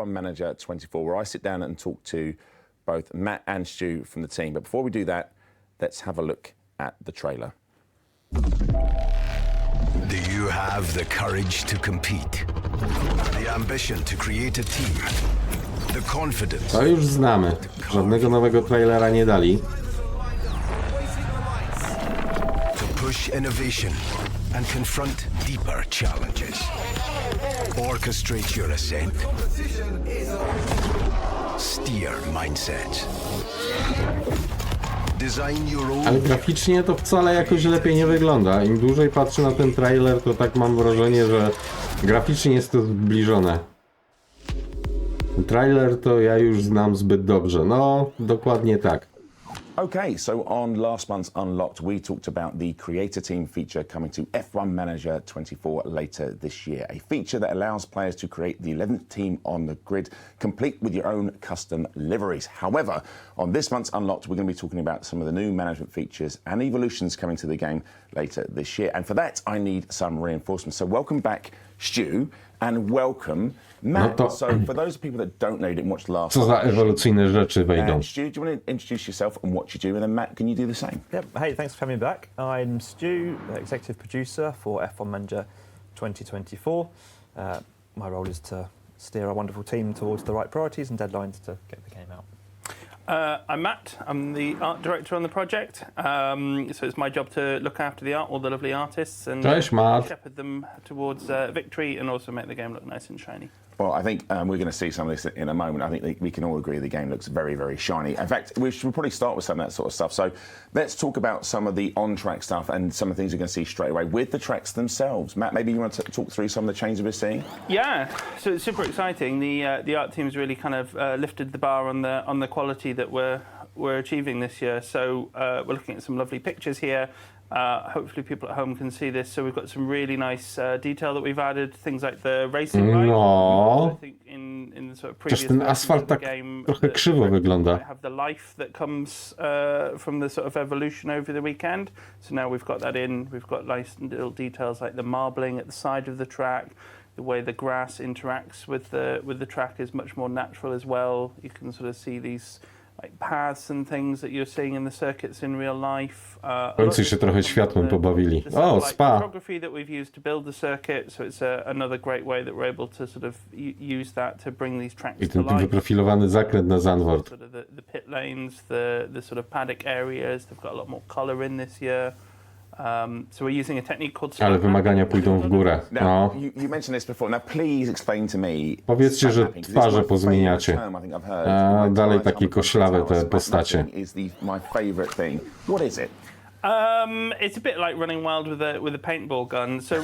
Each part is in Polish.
F1 Manager 24, where I sit down and talk to both Matt and Stu from the team. But before we do that, let's have a look at the trailer. Do you have the courage to compete? The ambition to create a team? The confidence? To już znamy. Żadnego nowego trailera nie dali. To push innovation and confront deeper challenges. Orchestrate your ascent. Steer mindset. Design your own. Ale graficznie to wcale jakoś lepiej nie wygląda. Im dłużej patrzę na ten trailer, to tak mam wrażenie, że graficznie jest to zbliżone. Trailer to ja już znam zbyt dobrze. No, dokładnie tak. Okay, so on last month's Unlocked, we talked about the Creator Team feature coming to F1 Manager 24 later this year. A feature that allows players to create the 11th team on the grid, complete with your own custom liveries. However, on this month's Unlocked, we're going to be talking about some of the new management features and evolutions coming to the game later this year. And for that, I need some reinforcements. So welcome back, Stu, and welcome, Matt. No to... So for those people that don't know, didn't watch the last Co za ewolucyjne rzeczy wejdą. Stu, do you want to introduce yourself and what you do? And then Matt, can you do the same? Yep. Hey, thanks for having me back. I'm Stu, executive producer for F1 Manager 2024. My role is to steer our wonderful team towards the right priorities and deadlines to get the game out. I'm Matt. I'm the art director on the project. So it's my job to look after the art, all the lovely artists, and Cześć, Matt. shepherd them towards victory and also make the game look nice and shiny. Well, I think we're going to see some of this in a moment. I think we can all agree the game looks very, very shiny. In fact, we should probably start with some of that sort of stuff. So let's talk about some of the on-track stuff and some of the things you're going to see straight away with the tracks themselves. Matt, maybe you want to talk through some of the changes we're seeing? Yeah, so it's super exciting. The art team's really kind of lifted the bar on the quality that we're achieving this year. So we're looking at some lovely pictures here. Hopefully people at home can see this. So we've got some really nice detail that we've added, things like the racing ride. No. I think in the sort of previous Ten asfalt tak game, trochę krzywo wygląda. have the life that comes from the sort of evolution over the weekend. So now we've got that in. We've got nice little details like the marbling at the side of the track. The way the grass interacts with the track is much more natural as well. You can sort of see these like paths and things that you're seeing in the circuits in real life. W końcu się trochę światłem pobawili. O, spa! Photography that we've used to build the circuit, so it's another great way that we're able to sort of use that to bring these tracks I to ten life. wyprofilowany zakręt na Zandvoort. Sort of the pit lanes, the sort of paddock areas, they've got a lot more colour in this year. So we're using a technique called Ale wymagania pójdą w górę. Now, No. you mentioned this before. Now, please explain to me. Powiedzcie, że Snapping, 'cause twarze it's my pozmieniacie. favourite term I think I've heard A in my dalej time takie at koślawe te Snapping postacie. is my favourite thing. What is it? It's a bit like running wild with a paintball gun. So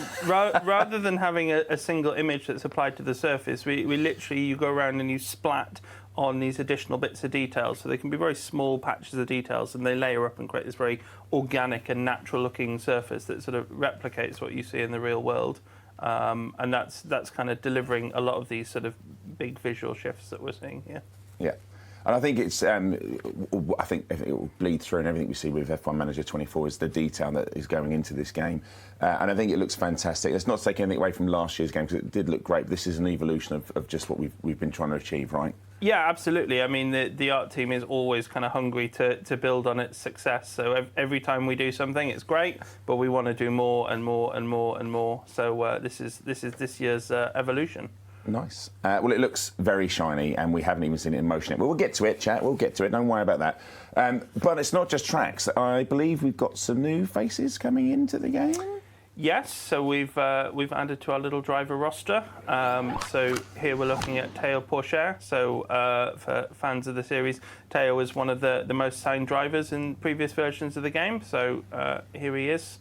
rather than having a single image that's applied to the surface, we literally, you go around and you splat on these additional bits of detail. So they can be very small patches of details and they layer up and create this very organic and natural looking surface that sort of replicates what you see in the real world. And that's kind of delivering a lot of these sort of big visual shifts that we're seeing here. Yeah. And I think it's, I think it will bleed through in everything we see with F1 Manager 24 is the detail that is going into this game. And I think it looks fantastic. It's not taking anything away from last year's game because it did look great. But this is an evolution of just what we've been trying to achieve, right? Yeah, absolutely. I mean, the art team is always kind of hungry to build on its success. So every time we do something, it's great, but we want to do more and more and more and more. So this is this year's evolution. Nice. Well, it looks very shiny, and we haven't even seen it in motion yet. But we'll get to it, chat. We'll get to it. Don't worry about that. But it's not just tracks. I believe we've got some new faces coming into the game. Yes. So we've added to our little driver roster. So here we're looking at Teo Pourchaire. So for fans of the series, Teo was one of the most signed drivers in previous versions of the game. So here he is,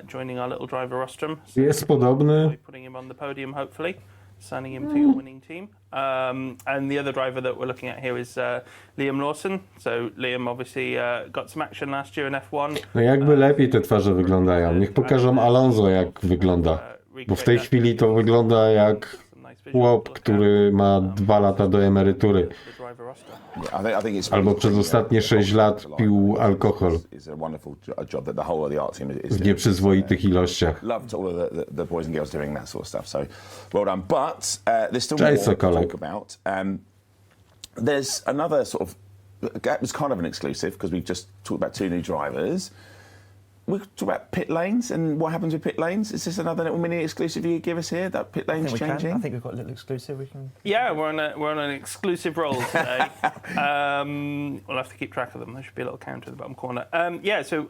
joining our little driver rostrum. So Jest podobny. putting him on the podium, hopefully. Signing him to your winning team. And the other driver that we're looking at here is Liam Lawson. So Liam obviously got some action last year in F1. No jakby lepiej te twarze wyglądają. Niech pokażą Alonso jak wygląda. Bo w tej chwili to wygląda jak chłop, który ma 2 lata do emerytury. The driver roster. Yeah, I think it's Albo przez ostatnie 6 lat pił alkohol It's a wonderful job that the whole of the art team is w nieprzyzwoitych ilościach. Love to all of the boys and girls doing that sort of stuff. So well done. But there's still Cześć, more to Sokolek. talk about. There's another sort of it was kind of an exclusive because we've just talked about 2 new drivers. We talk about pit lanes and what happens with pit lanes. Is this another little mini exclusive you could give us here? That pit lanes changing? I think we've got a little exclusive we can... Yeah, we're on an exclusive roll today. We'll have to keep track of them. There should be a little counter in the bottom corner. So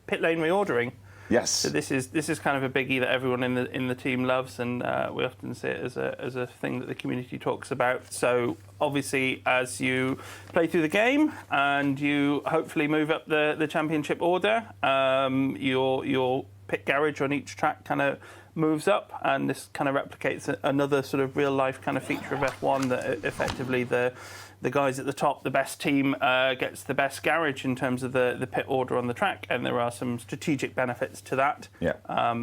pit lane reordering. Yes. So this is kind of a biggie that everyone in the team loves, and we often see it as a thing that the community talks about. So obviously, as you play through the game and you hopefully move up the championship order, your pit garage on each track kind of moves up, and this kind of replicates another sort of real life kind of feature of F1 that effectively the guys at the top, the best team, gets the best garage in terms of the pit order on the track, and there are some strategic benefits to that. Yeah.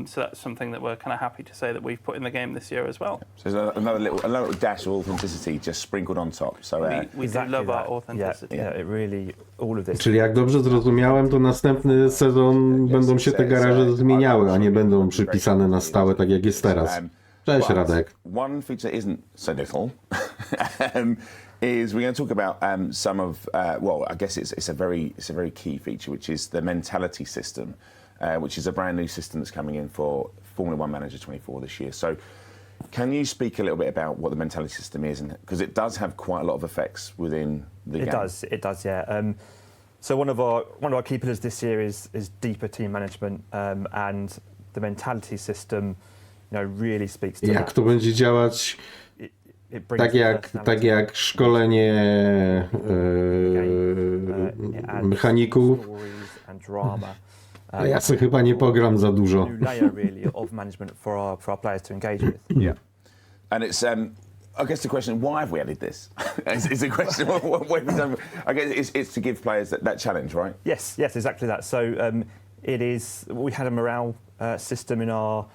So that's something that we're kind of happy to say that we've put in the game this year as well. So there's another little dash of authenticity just sprinkled on top. So We do love our authenticity. Yeah, it really, all of this... Czyli jak dobrze zrozumiałem, to następny sezon będą się te garaże zmieniały, a nie będą przypisane na stałe, tak jak jest teraz. Cześć, but Radek. one feature that isn't so little is we're going to talk about some of I guess it's a very key feature, which is the mentality system, which is a brand new system that's coming in for Formula One Manager 24 this year. So can you speak a little bit about what the mentality system is, and because it does have quite a lot of effects within the game? It does, yeah. So one of our key pillars this year is deeper team management, and the mentality system, really speaks to Jak that. to będzie działać? It brings Tak jak szkolenie mechaników. stories and drama. A ja sobie chyba nie pogram za dużo. New layer really of management for our players to engage with. Yeah, and it's I guess the question, why have we added this? is the question. What have we done? I guess it's to give players that challenge, right? Yes, exactly that. So it is. We had a morale system in our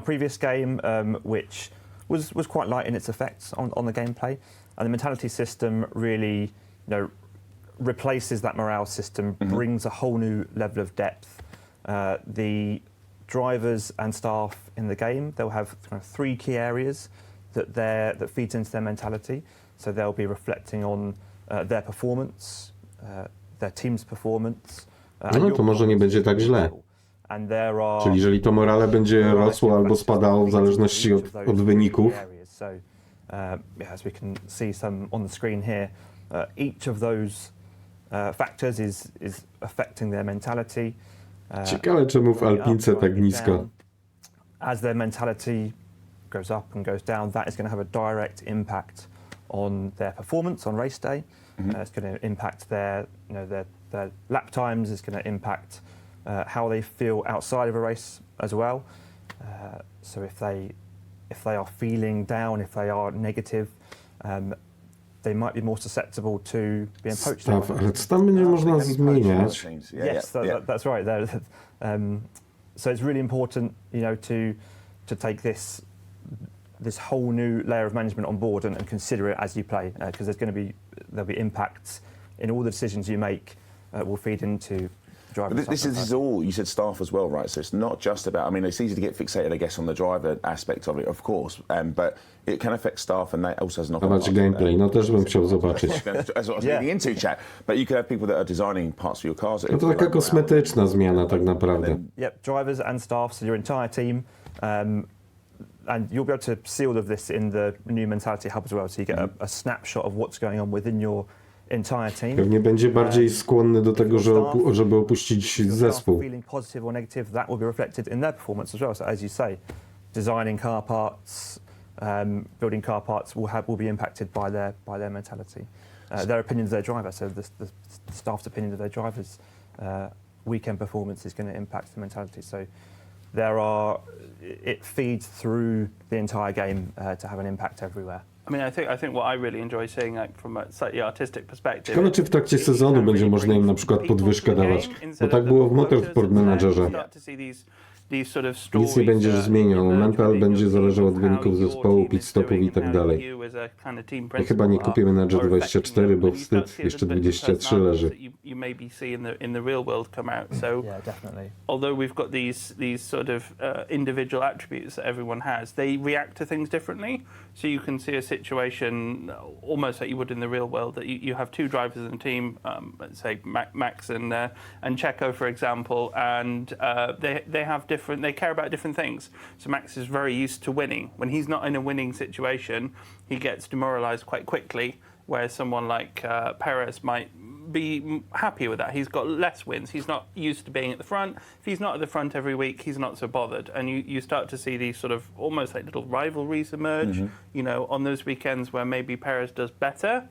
previous game, which was quite light in its effects on the gameplay, and the mentality system really, replaces that morale system, brings a whole new level of depth. The drivers and staff in the game, they'll have kind of 3 key areas that feeds into their mentality. So they'll be reflecting on their performance, their team's performance. No to może nie będzie tak źle. And there are, Czyli jeżeli to morale będzie rosło albo spadało w zależności od wyników. So, as we can see some on the screen here, each of those factors is affecting their mentality. Ciekawe czemu w Alpince tak nisko. As their mentality goes up and goes down, that is going to have a direct impact on their performance on race day. It's going to impact their lap times. It's going to impact how they feel outside of a race as well. So if they are feeling down, if they are negative, they might be more susceptible to being poached. Ale stan będzie można zmieniać. Yes, that's right. So it's really important, to take this whole new layer of management on board and consider it as you play, because there'll be impacts in all the decisions you make will feed into driving. But this is all, you said staff as well, right? So it's not just about, it's easy to get fixated, I guess, on the driver aspect of it, of course, but it can affect staff, and that also has knock-on Zobacz gameplay, no też bym chciał zobaczyć. That's what I was leading into, chat. But you could have people that are designing parts of your cars. No to taka kosmetyczna zmiana tak naprawdę. Yep, drivers and staff, so your entire team. And you'll be able to see all of this in the new mentality hub as well, so you get a snapshot of what's going on within your entire team. Pewnie będzie bardziej skłonny do tego, żeby opuścić zespół. Feeling positive or negative, that will be reflected in their performance as well. So as you say, designing car parts, building car parts will be impacted by their mentality, their opinion of their driver. So the staff's opinion of their driver's weekend performance is going to impact the mentality. So it feeds through the entire game to have an impact everywhere. I think what I really enjoy seeing, from a slightly artistic perspective. Ciekawe, czy w trakcie sezonu będzie można im na przykład podwyżkę dawać, bo tak było w Motorsport Managerze. these sort of stories. Nic nie będziesz zmieniał. emerge Mental within będzie your team zależał od of wyników how your zespołu, team pit is stopów doing i tak and how dalej. you as a kind of team I chyba nie principal kupimy na are affecting G24, them. bo And you start to wstyd, see a jeszcze little bit of 23 personalities leży. that you maybe see in the real world come out. So Yeah, definitely. although we've got these sort of individual attributes that everyone has, they react to things differently. So you can see a situation almost like you would in the real world, that you have two drivers in a team, let's say Max and Checo, for example, and they have different, they care about different things. So Max is very used to winning. When he's not in a winning situation, he gets demoralized quite quickly, whereas someone like Perez might be happy with that. He's got less wins. He's not used to being at the front. If he's not at the front every week, he's not so bothered. And you start to see these sort of almost like little rivalries emerge, you know, on those weekends where maybe Perez does better.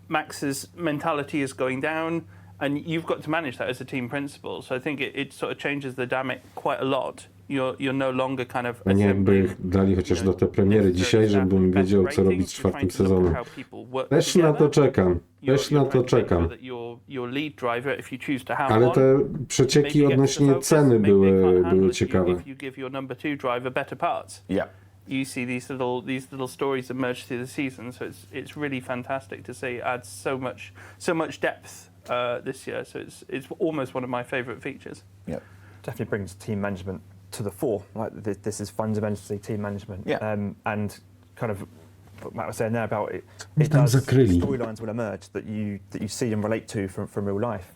Max's mentality is going down, and you've got to manage that as a team principal. So I think it sort of changes the dynamic quite a lot. You're no longer kind of A nie jakby dali chociaż do tej premiery dzisiaj, żebym wiedział, co robić z czwartym sezonem. Też na to czekam. Też na to czekam. Ale te przecieki odnośnie ceny były ciekawe. Yeah. You see these little stories emerge through the season, so it's really fantastic to see. It adds so much depth this year. So it's almost one of my favourite features. Yeah. Definitely brings team management to the fore. Like this is fundamentally team management. Yeah. And kind of what Matt was saying there about it. Tam Does zakryli. storylines will emerge that you see and relate to from real life.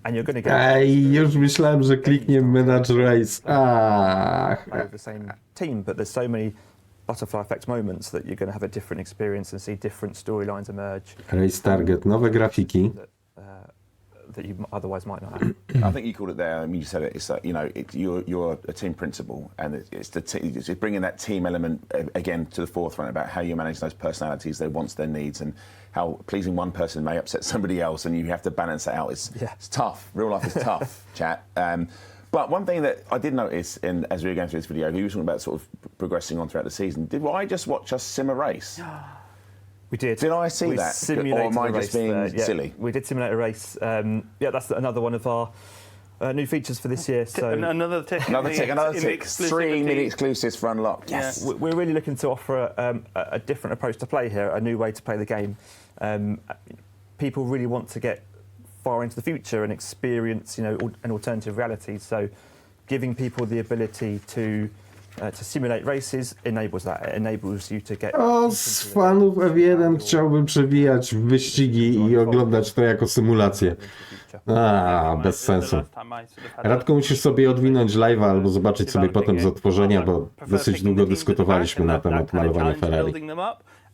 And you're going to get. Ej, już myślałem, że kliknie Manage Race. Ach. Play with the same team, but there's so many butterfly effect moments that you're going to have a different experience and see different storylines emerge Race Target, nowe grafiki. that you otherwise might not have. I think you called it there. I mean, you said it. It's like, you know, you're a team principal, and it's it's bringing that team element again to the forefront about how you manage those personalities, their wants, their needs, and how pleasing one person may upset somebody else, and you have to balance that out. It's tough. Real life is tough, chat. But one thing that I did notice as we were going through this video, you were talking about sort of progressing on throughout the season. Did I just watch us sim a race? We did. Did I see that? Or am I just being silly? We did simulate a race. Yeah, that's another one of our new features for this year. So another tick. Another tick. 3 mini exclusives for Unlocked. Yes. Yeah. We're really looking to offer a different approach to play here, a new way to play the game. People really want to get far into the future and experience, you know, an alternative reality. So giving people the ability to simulate races enables that. It enables you to get... Z fanów F1 chciałbym przewijać wyścigi i oglądać to jako symulację. Bez sensu. Radko, musisz sobie odwinąć live'a albo zobaczyć sobie potem z odtworzenia, bo dosyć długo dyskutowaliśmy na temat malowania Ferrari.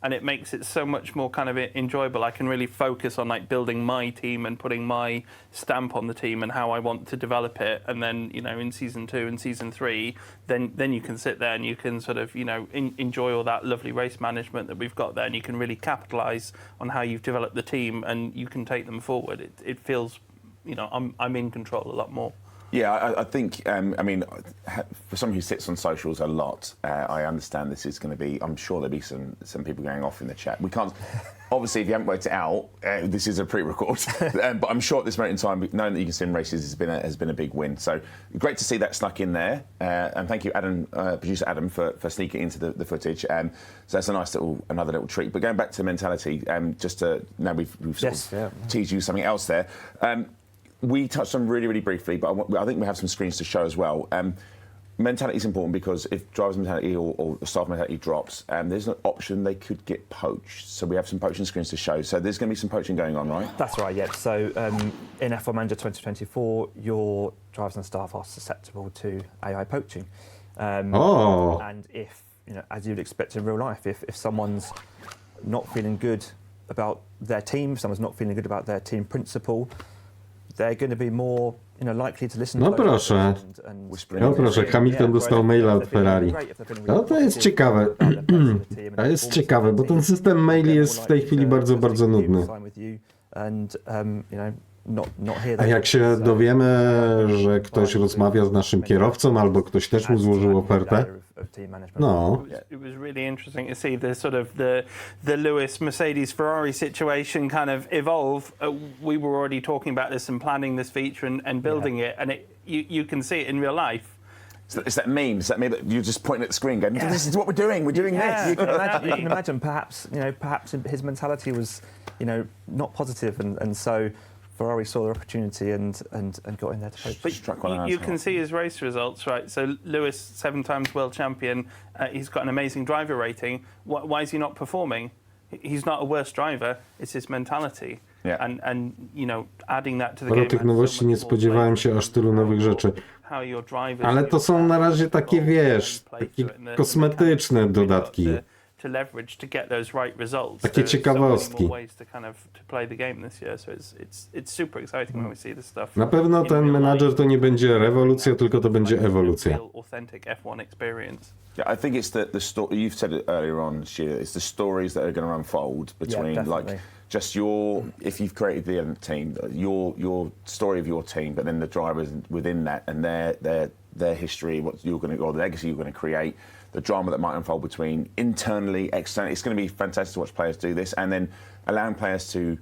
And it makes it so much more kind of enjoyable. I can really focus on like building my team and putting my stamp on the team and how I want to develop it. And then, you know, in season 2 and season 3, then you can sit there and you can sort of, you know, enjoy all that lovely race management that we've got there, and you can really capitalize on how you've developed the team and you can take them forward. It feels, you know, I'm in control a lot more. Yeah, I think, I mean, for someone who sits on socials a lot, I understand this is going to be, I'm sure there'll be some people going off in the chat. We can't, obviously, if you haven't worked it out, this is a pre-record, but I'm sure at this moment in time, knowing that you can sim races has been a big win. So great to see that snuck in there. And thank you, Adam, producer Adam, for sneaking into the footage. So that's a nice another little treat. But going back to mentality, just to, now we've sort of teased you something else there. We touched on really, really briefly, but I think we have some screens to show as well. Mentality is important because if driver's mentality or staff mentality drops, there's an option they could get poached. So we have some poaching screens to show. So there's going to be some poaching going on, right? That's right, yeah. So in F1 Manager 2024, your drivers and staff are susceptible to AI poaching. And if, you know, as you'd expect in real life, if someone's not feeling good about their team, if someone's not feeling good about their team principal, they're going to be more, you know, likely to listen to proszę. No proszę, Hamilton dostał maila od Ferrari. No to jest ciekawe. To jest ciekawe, bo ten system maili jest w tej chwili bardzo, bardzo nudny. A jak się dowiemy, że ktoś rozmawia z naszym kierowcą, albo ktoś też mu złożył ofertę, no. It was really interesting to see the sort of the Lewis Mercedes Ferrari situation kind of evolve. We were already talking about this and planning this feature and building it, and you can see it in real life. It's that meme. It's that meme that you're just pointing at the screen, going, "This is what we're doing. We're doing Yeah, this." you can imagine. Perhaps his mentality was, not positive, and so Ferrari saw the opportunity and got in there to play. Struck one You can see his race results, right? So Lewis, 7 times world champion, he's got an amazing driver rating. Why is he not performing? He's not a worse driver. It's his mentality. Yeah. And adding that to the Do game. tych nowości nie spodziewałem się aż tylu nowych rzeczy. Ale to są na razie takie, wiesz, takie kosmetyczne dodatki. Takie ciekawostki. Na pewno ten menadżer to nie będzie rewolucja, tylko to będzie ewolucja. Yeah, I think it's the story. You've said it earlier on, Sheila. It's the stories that are going to unfold between like just if you've created the team, your story of your team, but then the drivers within that and their history, what you're going to, or the legacy you're going to create, the drama that might unfold between internally, externally. It's going to be fantastic to watch players do this, and then allowing players to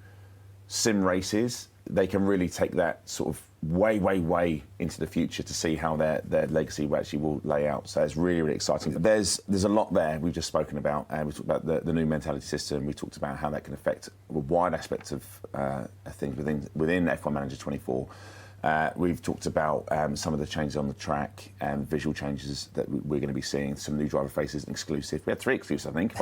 sim races. They can really take that sort of way into the future to see how their legacy actually will lay out. So it's really exciting. There's a lot there we've just spoken about. We talked about the new mentality system. We talked about how that can affect a wide aspect of things within F1 Manager 24. We've talked about some of the changes on the track and visual changes that we're going to be seeing. Some new driver faces and exclusive. We had 3 exclusives, I think.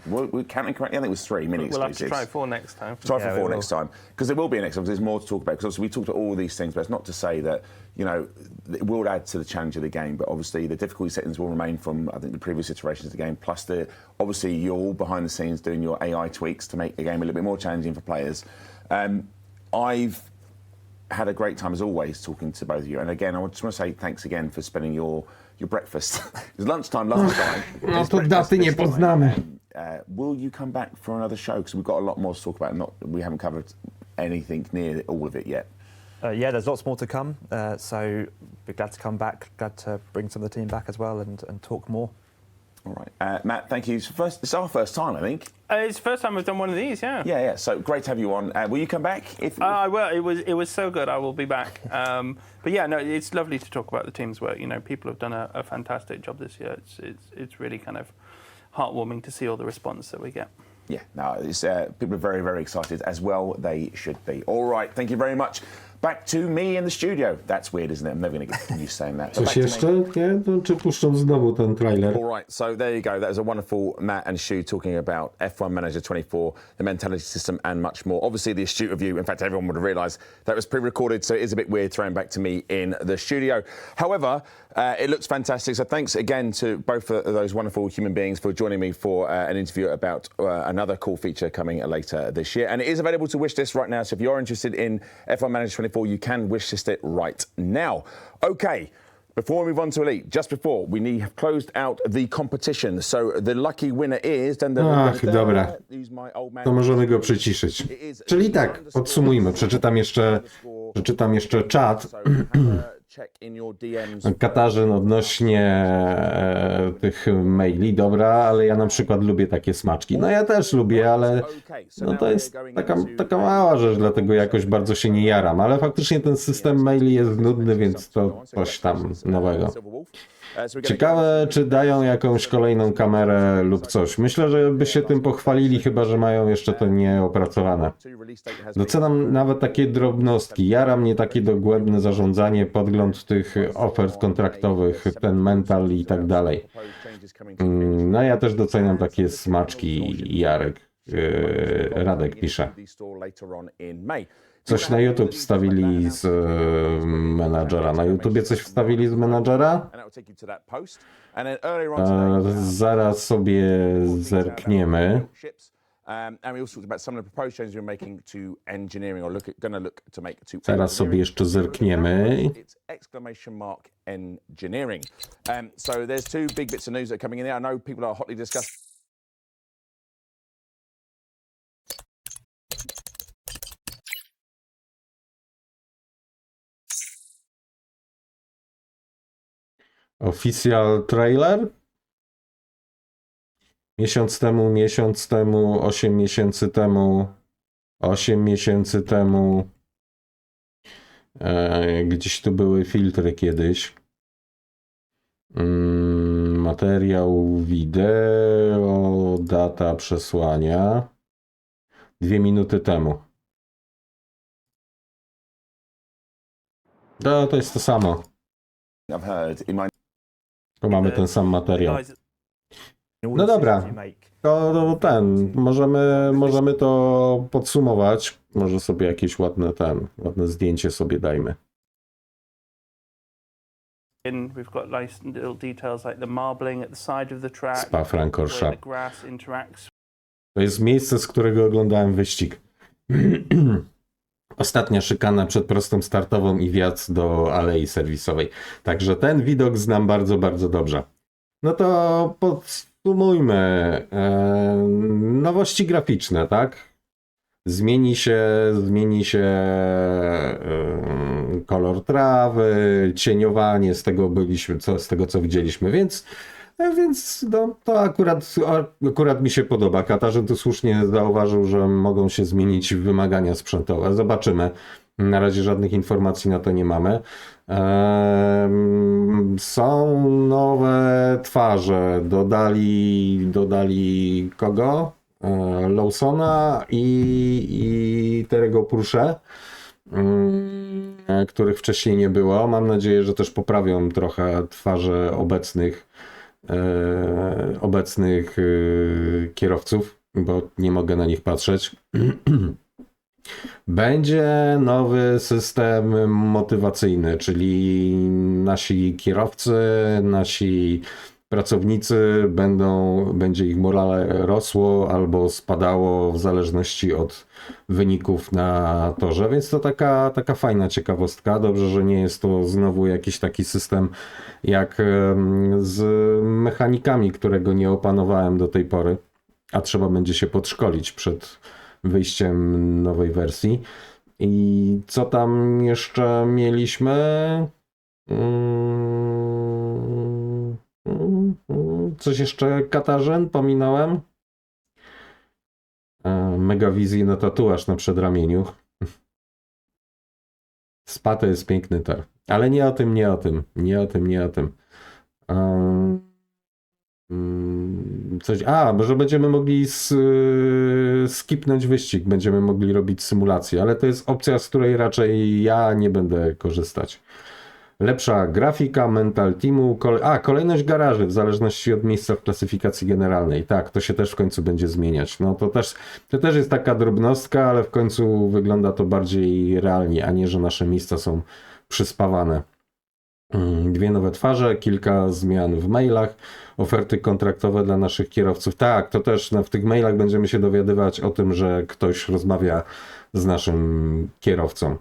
We're counting correctly. I think it was 3 mini exclusives. We'll have to try 4 next time. Try for 4 next time. Because there will be a next time. There's more to talk about. Because obviously we talked about all these things, but it's not to say that, it will add to the challenge of the game. But obviously the difficulty settings will remain from, I think, the previous iterations of the game. Plus, obviously, you're all behind the scenes doing your AI tweaks to make the game a little bit more challenging for players. I've had a great time as always talking to both of you, and again I just want to say thanks again for spending your breakfast. It was lunchtime last time. No to daty nie poznamy. Will you come back for another show, because we've got a lot more to talk about? We haven't covered anything near all of it yet. Yeah, there's lots more to come, so be glad to come back, glad to bring some of the team back as well and talk more. All right, Matt, thank you. It's our first time, I think. It's the first time we've done one of these, yeah. Yeah. So great to have you on. Will you come back? I will. It was so good. I will be back. But yeah, no, it's lovely to talk about the team's work. People have done a fantastic job this year. It's really kind of heartwarming to see all the response that we get. Yeah, no, people are very, very excited, as well they should be. All right, thank you very much. Back to me in the studio. That's weird, isn't it? I'm never going to get used to saying that. Coś jeszcze? Nie? To czy puszczą znowu ten trailer? All right, so there you go. That was a wonderful Matt and Shu talking about F1 Manager 24, the mentality system, and much more. Obviously, the astute of you, in fact, everyone would have realised that was pre-recorded, so it is a bit weird throwing back to me in the studio. However, it looks fantastic. So thanks again to both of those wonderful human beings for joining me for an interview about another cool feature coming later this year. And it is available to wishlist right now. So if you're interested in F1 Manager 24, you can wishlist it right now. Okay. Before we move on to Elite, just before, we have closed out the competition. So the lucky winner is... Ach, dobra. To możemy go przyciszyć. Czyli tak, podsumujmy. Przeczytam jeszcze czat. Katarzyn odnośnie tych maili, dobra, ale ja na przykład lubię takie smaczki. No ja też lubię, ale no to jest taka mała rzecz, dlatego jakoś bardzo się nie jaram, ale faktycznie ten system maili jest nudny, więc to coś tam nowego. Ciekawe, czy dają jakąś kolejną kamerę lub coś. Myślę, że by się tym pochwalili, chyba że mają jeszcze to nieopracowane. Doceniam nawet takie drobnostki. Jara mnie takie dogłębne zarządzanie, podgląd tych ofert kontraktowych, ten mental i tak dalej. No ja też doceniam takie smaczki, Radek pisze. Coś na YouTube wstawili z menadżera. Na YouTubie coś wstawili z menadżera? Zaraz sobie zerkniemy. Zaraz sobie jeszcze zerkniemy. So there's 2 big bits of news that are coming in there. I know people are hotly discussing. Official trailer? Miesiąc temu, 8 miesięcy temu, 8 miesięcy temu. Gdzieś tu były filtry kiedyś. Materiał wideo, data przesłania. 2 minuty temu. To jest to samo. I've heard in my To mamy ten sam materiał. Guys, all No the dobra. decisions you make. Możemy to podsumować. Może sobie jakieś ładne zdjęcie sobie dajmy. We've got nice little details like the marbling at the side of the track. Spa where Francorchamps. the grass interacts. To jest miejsce, z którego oglądałem wyścig. Ostatnia szykana przed prostą startową i wjazd do alei serwisowej. Także ten widok znam bardzo, bardzo dobrze. No to podsumujmy. Nowości graficzne, tak? Zmieni się kolor trawy, cieniowanie z tego co widzieliśmy, więc no, to akurat mi się podoba. Katarzyn tu słusznie zauważył, że mogą się zmienić wymagania sprzętowe. Zobaczymy. Na razie żadnych informacji na to nie mamy. Są nowe twarze. Dodali kogo? Lawsona i Terego Prusze, których wcześniej nie było. Mam nadzieję, że też poprawią trochę twarze obecnych kierowców, bo nie mogę na nich patrzeć. Będzie nowy system motywacyjny, czyli nasi kierowcy, nasi pracownicy będzie ich morale rosło albo spadało w zależności od wyników na torze, więc to taka fajna ciekawostka. Dobrze, że nie jest to znowu jakiś taki system jak z mechanikami, którego nie opanowałem do tej pory, a trzeba będzie się podszkolić przed wyjściem nowej wersji. I co tam jeszcze mieliśmy? Coś jeszcze, Katarzyn, pominąłem? Megawizji na tatuaż na przedramieniu. Spa to jest piękny tor. Ale nie o tym. Że będziemy mogli skipnąć wyścig, będziemy mogli robić symulację, ale to jest opcja, z której raczej ja nie będę korzystać. Lepsza grafika, mental teamu, kolejność garaży w zależności od miejsca w klasyfikacji generalnej. Tak, to się też w końcu będzie zmieniać. No to też jest taka drobnostka, ale w końcu wygląda to bardziej realnie, a nie, że nasze miejsca są przyspawane. 2 nowe twarze, kilka zmian w mailach, oferty kontraktowe dla naszych kierowców. Tak, to też w tych mailach będziemy się dowiadywać o tym, że ktoś rozmawia z naszym kierowcą.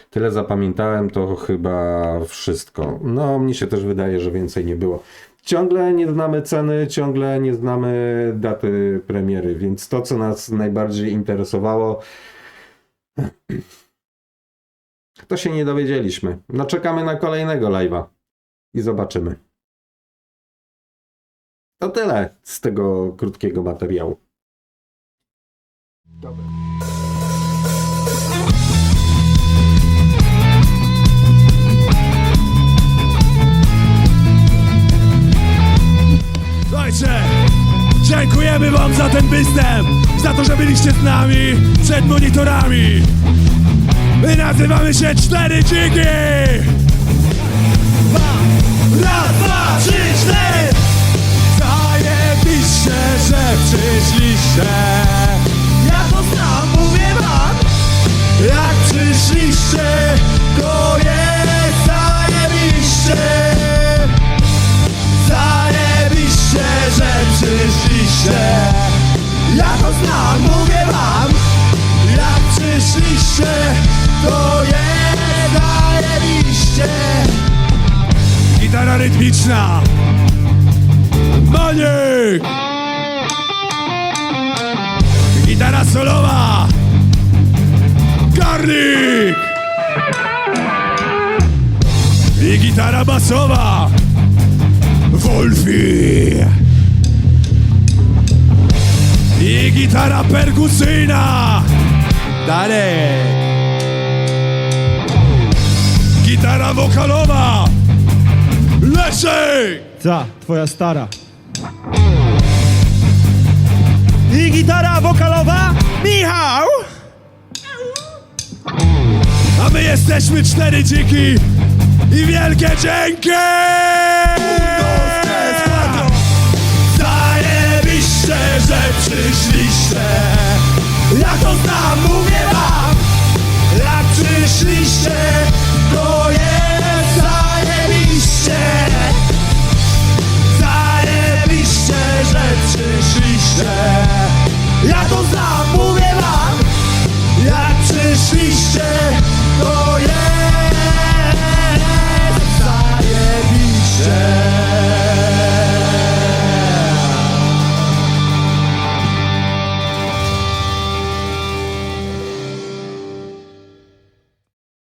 Tyle zapamiętałem, to chyba wszystko. No, mnie się też wydaje, że więcej nie było. Ciągle nie znamy ceny, ciągle nie znamy daty premiery, więc to, co nas najbardziej interesowało, to się nie dowiedzieliśmy. No, czekamy na kolejnego live'a i zobaczymy. To tyle z tego krótkiego materiału. Dobra. Słuchajcie, dziękujemy wam za ten występ, za to, że byliście z nami przed monitorami. My nazywamy się 4 Dziki. Raz, 2, 3, 4. Zajebiście, że przyszliście. Ja to znam, mówię wam. Jak przyszliście, to jest zajebiście. Zajebiście, że przyszliście. Ja to znam, mówię wam. Jak przyszliście, to jest zajebiście. Gitara rytmiczna Maniek. Gitara solowa Garlik. I gitara basowa Wolfi. I gitara perkusyjna Darek. gitara wokalowa. Leci! Ta, twoja stara. I gitara wokalowa, Michał! A my jesteśmy 4 dziki i wielkie dzięki! Zajebiście, że przyszliście. Ja to znam, mówię wam. Jak przyszliście,